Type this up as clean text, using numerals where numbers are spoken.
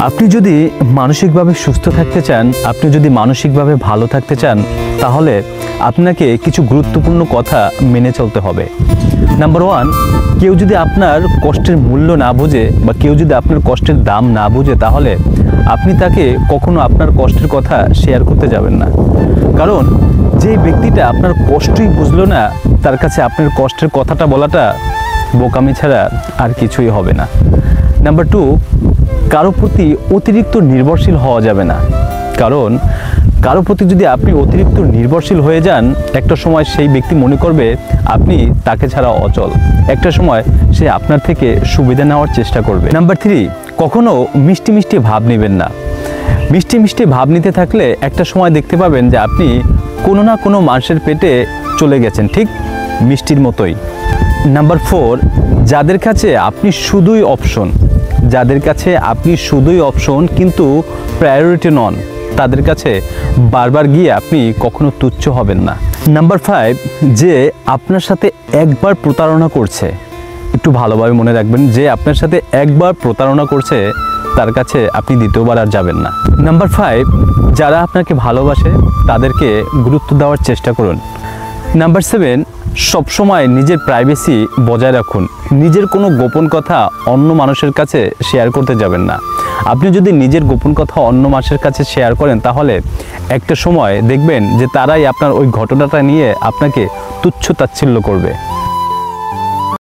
আপনি যদি মানসিকভাবে সুস্থ থাকতে চান, আপনি যদি মানসিকভাবে ভালো থাকতে চান, তাহলে আপনাকে কিছু গুরুত্বপূর্ণ কথা মেনে চলতে হবে। নাম্বার 1, কেউ যদি আপনার কষ্টের মূল্য না বোঝে বা কেউ যদি আপনার কষ্টের দাম না বোঝে, তাহলে আপনি তাকে কখনো আপনার কষ্টের কথা শেয়ার করতে যাবেন না। কারণ যে ব্যক্তিটা আপনার কষ্টই বুঝলো না, তার কাছে আপনার কষ্টের কথাটা বলাটা বোকামি ছাড়া আর কিছুই হবে না। নাম্বার 2, কারো প্রতি অতিরিক্ত নির্ভরশীল হওয়া যাবে না। কারণ কারো প্রতি যদি আপনি অতিরিক্ত নির্ভরশীল হয়ে যান, একটা সময় সেই ব্যক্তি মনে করবে আপনি তাকে ছাড়া অচল। একটা সময় সে আপনার থেকে সুবিধা নেওয়ার চেষ্টা করবে। নাম্বার 3, কখনো মিষ্টি মিষ্টি ভাব নেবেন না। মিষ্টি মিষ্টি ভাব নিতে থাকলে একটা সময় দেখতে পাবেন যে আপনি কোনো না কোনো মানুষের পেটে চলে গেছেন, ঠিক মিষ্টির মতোই। নাম্বার 4, যাদের কাছে আপনি শুধুই অপশন কিন্তু প্রায়োরিটি নন, তাদের কাছে বারবার গিয়ে আপনি কখনো তুচ্ছ হবেন না। নাম্বার 5, যে আপনার সাথে একবার প্রতারণা করছে, একটু ভালোভাবে মনে রাখবেন, যে আপনার সাথে একবার প্রতারণা করছে তার কাছে আপনি দ্বিতীয়বার আর যাবেন না। নাম্বার 5, যারা আপনাকে ভালোবাসে তাদেরকে গুরুত্ব দেওয়ার চেষ্টা করুন। নাম্বার 7, সবসময় নিজের প্রাইভেসি বজায় রাখুন। নিজের কোনো গোপন কথা অন্য মানুষের কাছে শেয়ার করতে যাবেন না। আপনি যদি নিজের গোপন কথা অন্য মানুষের কাছে শেয়ার করেন, তাহলে একটা সময় দেখবেন যে তারাই আপনার ওই ঘটনাটা নিয়ে আপনাকে তুচ্ছ তাচ্ছিল্য করবে।